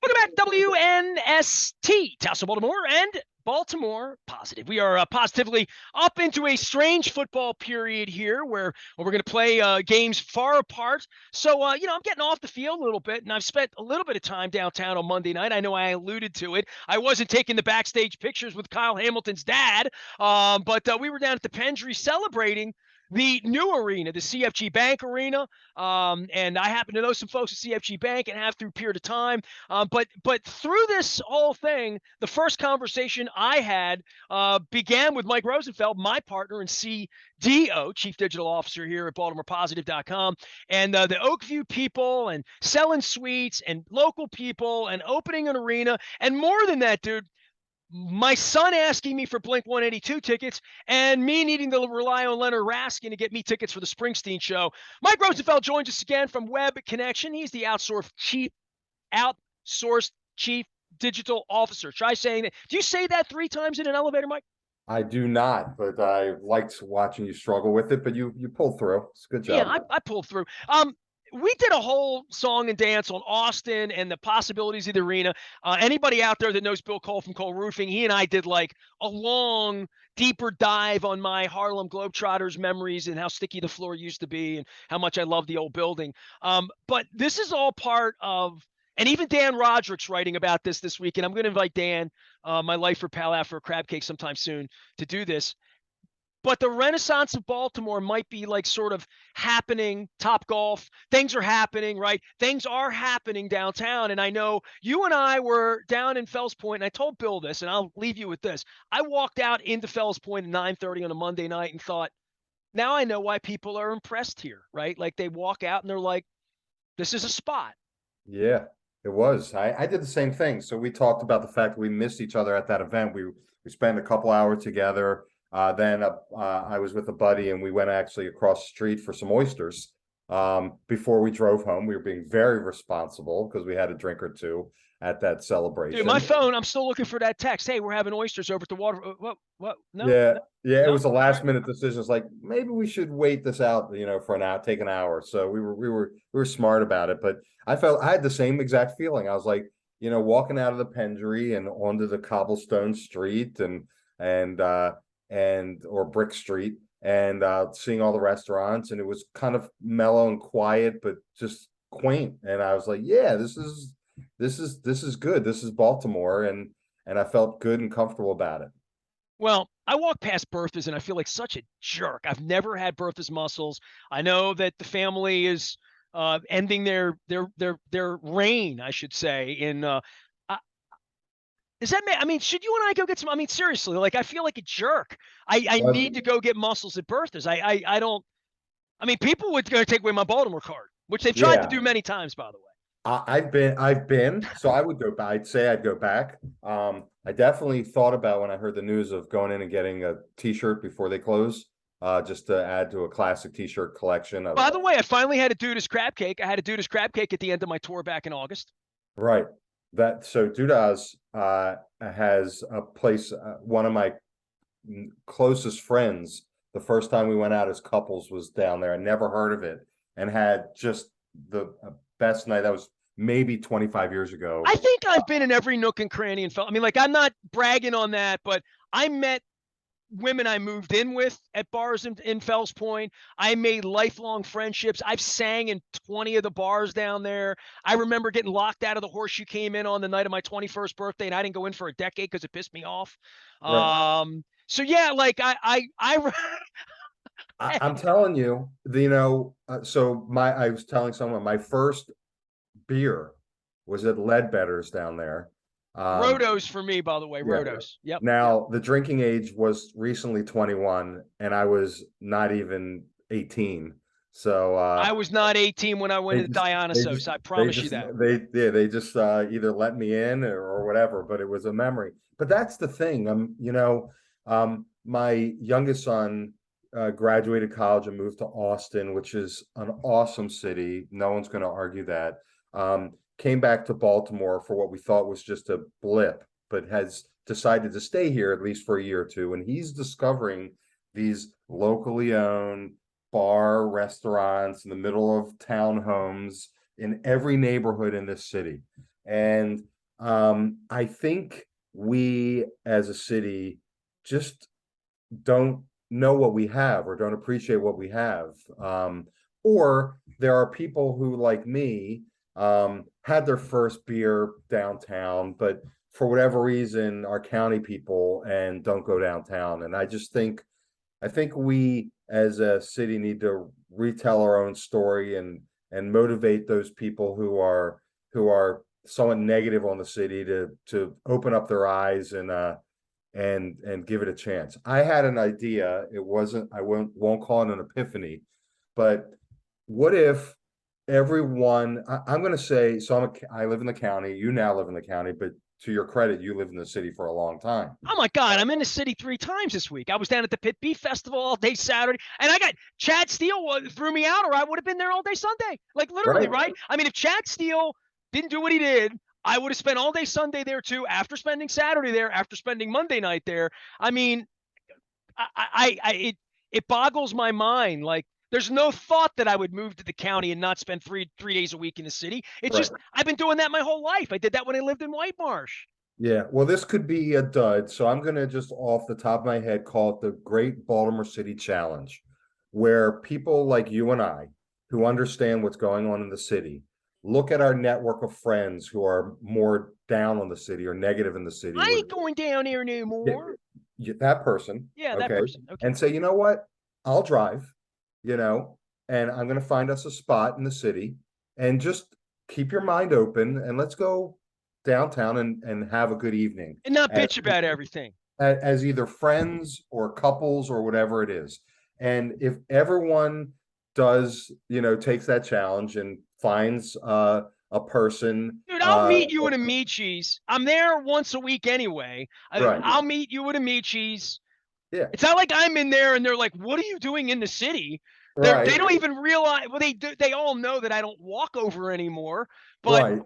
Welcome back, WNST, Tassel, Baltimore, and Baltimore Positive. We are positively up into a strange football period here where we're going to play games far apart. So, I'm getting off the field a little bit, and I've spent a little bit of time downtown on Monday night. I know I alluded to it. I wasn't taking the backstage pictures with Kyle Hamilton's dad, but we were down at the Pendry celebrating the new arena, the CFG Bank Arena. And I happen to know some folks at CFG Bank and have through a period of time. But through this whole thing, the first conversation I had began with Mike Rosenfeld, my partner and CDO, Chief Digital Officer here at BaltimorePositive.com, and the Oakview people and selling suites and local people and opening an arena. And more than that, dude, my son asking me for Blink 182 tickets and me needing to rely on Leonard Raskin to get me tickets for the Springsteen show. Mike Rosenfeld joins us again from Web Connection. He's the outsourced chief digital officer. Try saying that. Do you say that 3 times in an elevator, Mike? I do not, but I liked watching you struggle with it, but you pulled through. It's a good job. Yeah, I pulled through. We did a whole song and dance on Austin and the possibilities of the arena. Anybody out there that knows Bill Cole from Cole Roofing, he and I did like a long, deeper dive on my Harlem Globetrotters memories and how sticky the floor used to be and how much I love the old building. But this is all part of, and even Dan Roderick's writing about this week, and I'm going to invite Dan, my lifer pal, out for a crab cake sometime soon to do this. But the renaissance of Baltimore might be like sort of happening. Top Golf, things are happening, right? Things are happening downtown. And I know you and I were down in Fells Point, and I told Bill this, and I'll leave you with this. I walked out into Fells Point at 9:30 on a Monday night and thought, now I know why people are impressed here, right? Like they walk out and they're like, this is a spot. Yeah, it was. I did the same thing. So we talked about the fact that we missed each other at that event. We spent a couple hours together. Then I was with a buddy and we went actually across the street for some oysters. Before we drove home, we were being very responsible because we had a drink or two at that celebration. Dude, my phone, I'm still looking for that text. Hey, we're having oysters over at the water. What? No, Yeah, no, yeah, it no. was a last minute decision. It's like maybe we should wait this out, for an hour, take an hour. So we were smart about it. But I had the same exact feeling. I was like, walking out of the Pendry and onto the cobblestone street and or Brick Street and seeing all the restaurants, and it was kind of mellow and quiet, but just quaint. And I was like, yeah, this is good. This is Baltimore, and I felt good and comfortable about it. Well, I walk past Bertha's and I feel like such a jerk. I've never had Bertha's mussels. I know that the family is ending their reign, I should say. Does that mean? I mean, should you and I go get some? I mean, seriously, like I feel like a jerk. I need to go get mussels at Bertha's. I don't. I mean, people would go take away my Baltimore card, which they've tried to Yeah, do many times, by the way. I've been, so I would go back. I'd say I'd go back. I definitely thought about when I heard the news of going in and getting a t-shirt before they close, just to add to a classic t-shirt collection of. By the way, I finally had to do this crab cake. I had to do this crab cake at the end of my tour back in August. Right. So Dudas has a place, one of my closest friends, the first time we went out as couples was down there. I never heard of it and had just the best night. That was maybe 25 years ago. I think I've been in every nook and cranny and felt. I mean, like I'm not bragging on that, but I met women I moved in with at bars in Fells Point. I made lifelong friendships. I've sang in 20 of the bars down there. I remember getting locked out of the Horseshoe Came In on the night of my 21st birthday, and I didn't go in for a decade because it pissed me off. Right. So yeah, like I'm telling you, so I was telling someone my first beer was at Ledbetter's down there. Rotos for me, by the way. Yeah. Rotos. Yep. Now, the drinking age was recently 21, and I was not even 18. So I was not 18 when I went to Dionysos. I promise you that. They just either let me in or whatever, but it was a memory. But that's the thing. My youngest son graduated college and moved to Austin, which is an awesome city. No one's going to argue that. Came back to Baltimore for what we thought was just a blip, but has decided to stay here at least for a year or two. And he's discovering these locally owned bar restaurants in the middle of townhomes in every neighborhood in this city. And I think we as a city just don't know what we have or don't appreciate what we have. Or there are people who, like me, had their first beer downtown, but for whatever reason are county people and don't go downtown. And I think we as a city need to retell our own story and motivate those people who are somewhat negative on the city to open up their eyes and give it a chance. I had an idea. It wasn't, I won't call it an epiphany, but what if everyone, I'm going to say, so I live in the county, you now live in the county, but to your credit, you lived in the city for a long time. Oh my God, I'm in the city 3 times this week. I was down at the Pit Beef Festival all day Saturday, and I got Chad Steele threw me out, or I would have been there all day Sunday. Like literally, Right. right? I mean, if Chad Steele didn't do what he did, I would have spent all day Sunday there too. After spending Saturday there, after spending Monday night there, I mean, it boggles my mind. Like, there's no thought that I would move to the county and not spend three days a week in the city. It's Right. just I've been doing that my whole life. I did that when I lived in White Marsh. Yeah, well, this could be a dud, so I'm gonna just off the top of my head call it the Great Baltimore City Challenge, where people like you and I, who understand what's going on in the city, look at our network of friends who are more down on the city or negative in the city, I would ain't going down here yeah, anymore. that person, Yeah, that okay, person. Okay. and say, you know what, I'll drive, you know, and I'm gonna find us a spot in the city, and just keep your mind open and let's go downtown and have a good evening And not as bitch about everything. as either friends or couples or whatever it is. And if everyone does, takes that challenge and finds a person, Dude, I'll meet you at Amici's. I'm there once a week anyway. right, I'll meet you at Amici's. yeah, It's not like I'm in there and they're like, "What are you doing in the city?" They right, don't even realize. Well, they all know that I don't walk over anymore. But right,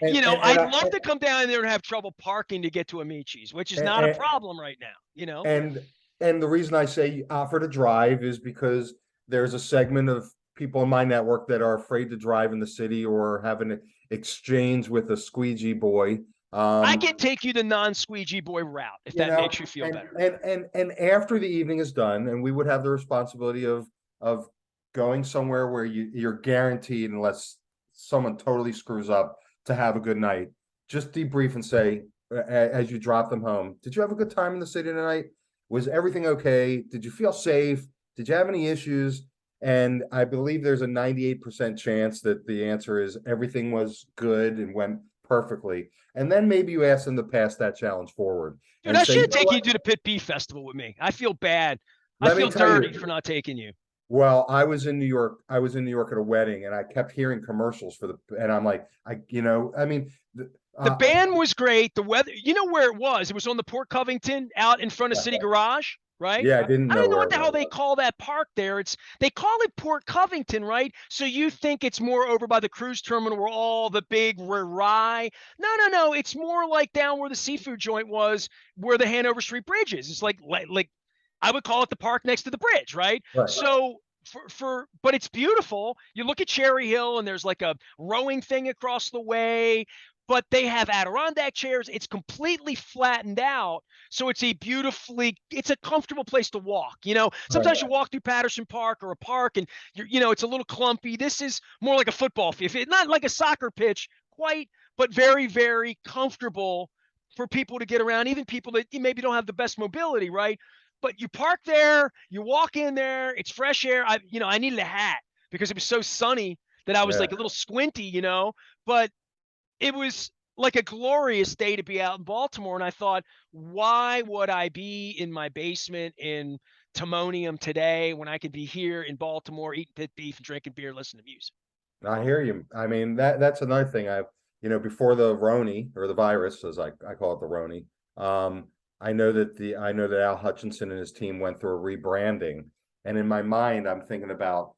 I'd love to come down there and have trouble parking to get to Amici's, which is not a and, problem right now. You know, and and the reason I say offer to drive is because there's a segment of people in my network that are afraid to drive in the city or have an exchange with a squeegee boy. I Um, can take you the non-squeegee boy route if you that know makes you feel and better. and after the evening is done and we would have the responsibility of going somewhere where you're guaranteed, unless someone totally screws up, to have a good night. Just debrief and say, as you drop them home, did you have a good time in the city tonight? Was everything okay? Did you feel safe? Did you have any issues? And I believe there's a 98% chance that the answer is everything was good and went perfectly. And then maybe you ask them to pass that challenge forward Dude, and I say, should you have know taken you what? to the Pit Beef Festival with me. I feel bad. I Let me feel tell dirty you. for not taking you. Well, I was in New York. I was in New York at a wedding, and I kept hearing commercials and I'm like, I mean, The uh, band was great. The weather, you know where it was? It was on the Port Covington out in front of City Garage, right? yeah, I didn't I know don't know where what it the hell was. they call that park there. They call it Port Covington, right? So you think it's more over by the cruise terminal where all the big rye. No. It's more like down where the seafood joint was, where the Hanover Street Bridge is. It's like I would call it the park next to the bridge, right? Right, So but it's beautiful. You look at Cherry Hill and there's like a rowing thing across the way, but they have Adirondack chairs. It's completely flattened out. So it's a comfortable place to walk. right, Sometimes you walk through Patterson Park or a park and it's a little clumpy. This is more like a football field. It's not like a soccer pitch quite, but very, very comfortable for people to get around, even people that maybe don't have the best mobility, right? But you park there, you walk in there, it's fresh air. I needed a hat because it was so sunny that I was yeah. like a little squinty. But it was like a glorious day to be out in Baltimore. And I thought, why would I be in my basement in Timonium today when I could be here in Baltimore eating pit beef and drinking beer, listening to music? I hear you. I mean, that's another thing. Before the Roni or the virus, as I call it, the Roni. Um, I know that Al Hutchinson and his team went through a rebranding, and in my mind, I'm thinking about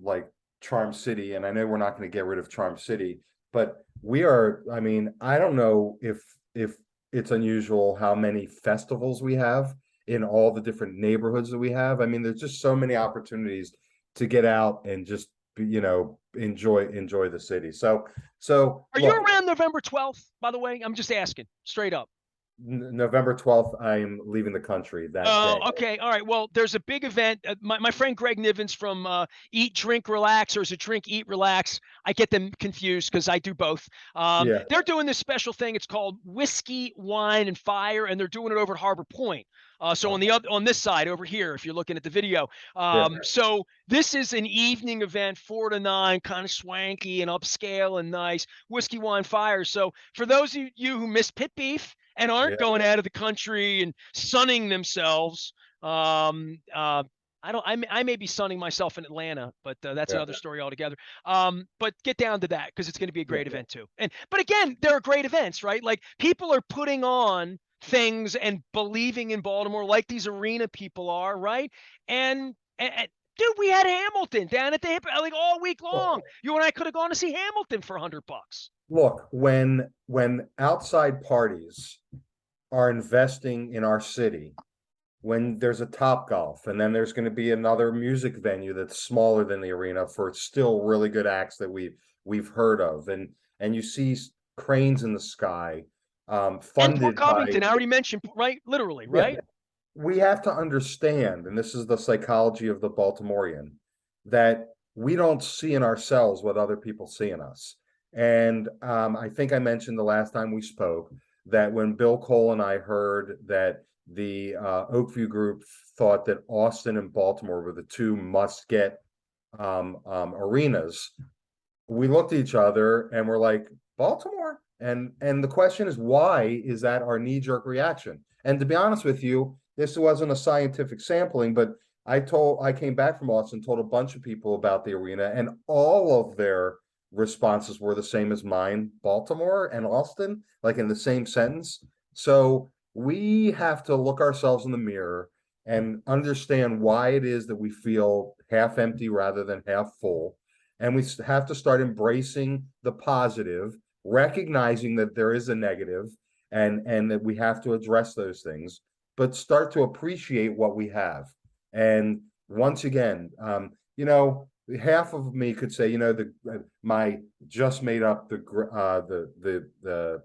like Charm City, and I know we're not going to get rid of Charm City, but we are. I mean, I don't know if it's unusual how many festivals we have in all the different neighborhoods that we have. I mean, there's just so many opportunities to get out and just enjoy the city. So Are you look, around November 12th, by the way? I'm just asking straight up. November 12th, I'm leaving the country that day. Okay. All right. Well, there's a big event. My friend Greg Nivens from Eat, Drink, Relax, or is it Drink, Eat, Relax? I get them confused because I do both. Yeah, They're doing this special thing. It's called Whiskey, Wine, and Fire, and they're doing it over at Harbor Point. So on okay. the other, on this side over here, if you're looking at the video. Yeah, So this is an evening event, 4 to 9, kind of swanky and upscale and nice. Whiskey, Wine, Fire. So for those of you who miss pit beef and aren't yeah, going out of the country and sunning themselves. I don't. I may be sunning myself in Atlanta, but that's yeah, another story altogether. But get down to that because it's going to be a yeah. great event too. And but again, there are great events, right? Like people are putting on things and believing in Baltimore, like these arena people are, right? And dude, we had Hamilton down at the hip like all week long. You and I could have gone to see Hamilton for $100. Look, when outside parties are investing in our city, when there's a Top Golf, and then there's going to be another music venue that's smaller than the arena for still really good acts that we've heard of, and you see cranes in the sky, And Port funded by, Covington, I already mentioned, right? Literally, yeah, right? we have to understand, and this is the psychology of the Baltimorean, that we don't see in ourselves what other people see in us. And I think I mentioned the last time we spoke that when Bill Cole and I heard that the Oakview Group thought that Austin and Baltimore were the two must-get arenas, we looked at each other and we're like, Baltimore? And the question is, why is that our knee-jerk reaction? And to be honest with you, this wasn't a scientific sampling, but I came back from Austin, told a bunch of people about the arena, and all of their responses were the same as mine: Baltimore and Austin, like in the same sentence. So we have to look ourselves in the mirror and understand why it is that we feel half empty rather than half full. And we have to start embracing the positive, recognizing that there is a negative, and that we have to address those things, but start to appreciate what we have. And once again, half of me could say, my just made up the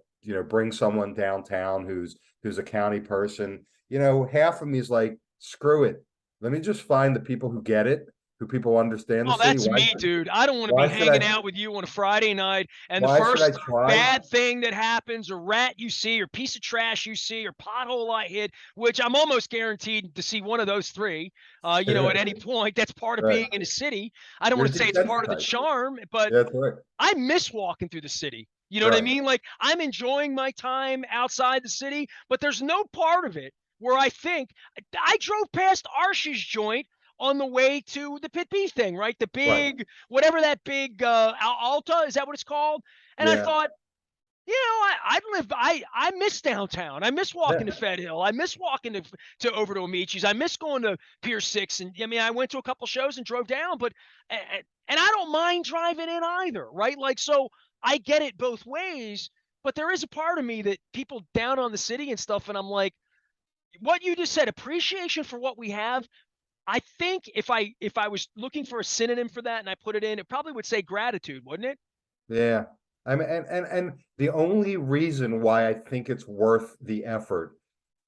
bring someone downtown who's a county person. Half of me is like, screw it. Let me just find the people who get it, who people understand the Oh, city. that's me, dude. I don't want to be Why should I hanging out with you on a Friday night and the why should I first try? bad thing that happens, or rat you see, or piece of trash you see, or pothole I hit, which I'm almost guaranteed to see one of those three, at any point. That's part of Right. being in a city. I don't You're want to say it's part of the desensitized. charm, but Yeah, that's right. I miss walking through the city. You know what I Right. mean? Like I'm enjoying my time outside the city, but there's no part of it where I think I drove past Arsh's joint on the way to the Pit Beef thing, right? The Right. big, whatever that big Alta, is that what it's called? And I Yeah. thought, I miss downtown. I miss Yeah. walking to Fed Hill. I miss walking to over to Amici's. I miss going to Pier 6. And I mean, I went to a couple shows and drove down, but and I don't mind driving in either, right? Like, so I get it both ways, but there is a part of me that people down on the city and stuff, and I'm like, what you just said, appreciation for what we have. I think if I was looking for a synonym for that and I put it in, it probably would say gratitude, wouldn't it? Yeah. I mean, and the only reason why I think it's worth the effort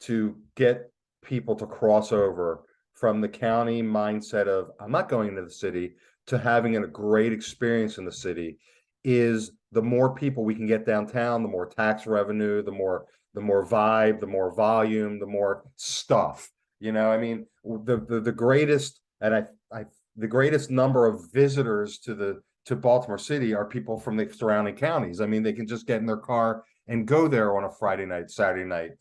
to get people to cross over from the county mindset of I'm not going into the city to having a great experience in the city is the more people we can get downtown, the more tax revenue, the more vibe, the more volume, the more stuff. I mean, the greatest and I the greatest number of visitors to Baltimore City are people from the surrounding counties. I mean, they can just get in their car and go there on a Friday night, Saturday night,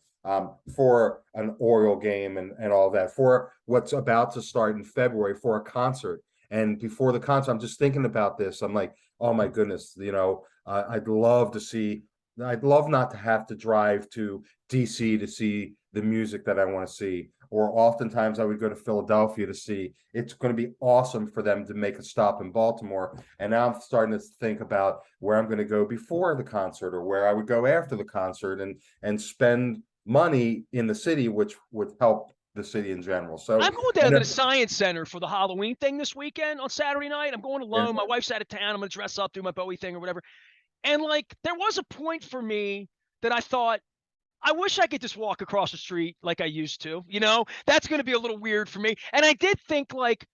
for an Oriole game and all that, for what's about to start in February for a concert. And before the concert, I'm just thinking about this. I'm like, oh my goodness, I'd love to see. I'd love not to have to drive to DC to see the music that I want to see. Or oftentimes I would go to Philadelphia to see. It's going to be awesome for them to make a stop in Baltimore. And now I'm starting to think about where I'm going to go before the concert or where I would go after the concert and spend money in the city, which would help the city in general. So, I'm going I down to know, the Science Center for the Halloween thing this weekend on Saturday night. I'm going yeah, alone. My wife's out of town. I'm going to dress up, do my Bowie thing or whatever. And like, there was a point for me that I thought, I wish I could just walk across the street like I used to. You know, that's going to be a little weird for me. And I did think like,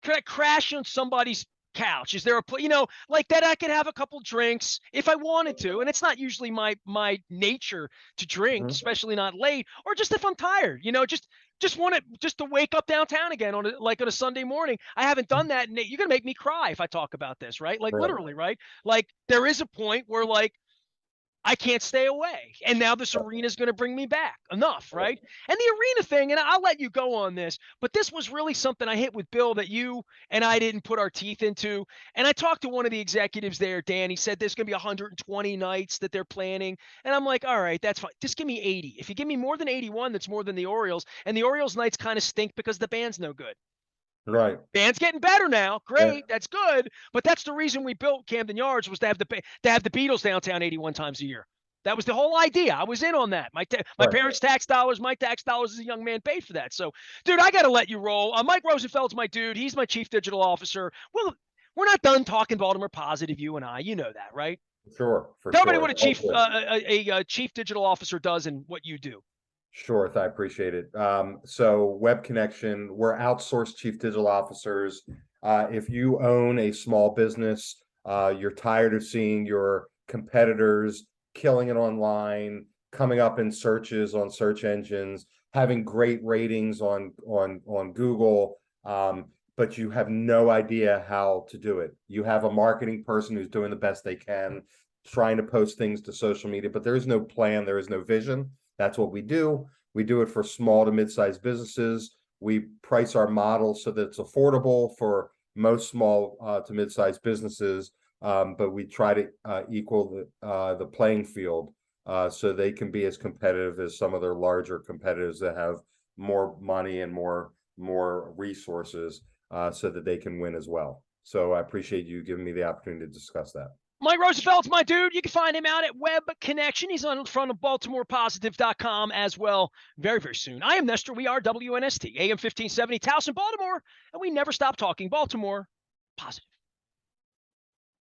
could I crash on somebody's couch? Is there a you know, like that I could have a couple drinks if I wanted to. And it's not usually my nature to drink, mhm, especially not late, or just if I'm tired, you know, just want to just to wake up downtown again on like on a Sunday morning. I haven't done that, and you're gonna make me cry if I talk about this, right? Like right, literally, right? Like there is a point where like I can't stay away. And now this arena is going to bring me back. Enough, right? And the arena thing, and I'll let you go on this, but this was really something I hit with Bill that you and I didn't put our teeth into. And I talked to one of the executives there, Dan. He said there's going to be 120 nights that they're planning. And I'm like, all right, that's fine. Just give me 80. If you give me more than 81, that's more than the Orioles. And the Orioles nights kind of stink because the band's no good. right, Band's getting better now. yeah, Great, that's good. But that's the reason we built Camden Yards was to have the Beatles downtown 81 times a year. That was the whole idea. I was in on that. My right. parents' tax dollars, my tax dollars as a young man paid for that. So, dude, I got to let you roll. Mike Rosenfeld's my dude. He's my chief digital officer. Well, we're not done talking Baltimore positive, you and I. You know that, right? Sure, for Tell me what sure. a chief a chief digital officer does and what you do. Sure, I appreciate it. So web connection, we're outsourced chief digital officers. If you own a small business, you're tired of seeing your competitors killing it online, coming up in searches on search engines, having great ratings on Google, but you have no idea how to do it. You have a marketing person who's doing the best they can, trying to post things to social media, but there is no plan, there is no vision. That's what we do. We do it for small to mid-sized businesses. We price our model so that it's affordable for most small to mid-sized businesses, but we try to equal the playing field so they can be as competitive as some of their larger competitors that have more money and more resources so that they can win as well. So I appreciate you giving me the opportunity to discuss that. Mike Roosevelt's my dude. You can find him out at Web Connection. He's on front of BaltimorePositive.com as well very, very soon. I am Nestor. We are WNST, AM 1570, Towson, Baltimore, and we never stop talking Baltimore positive.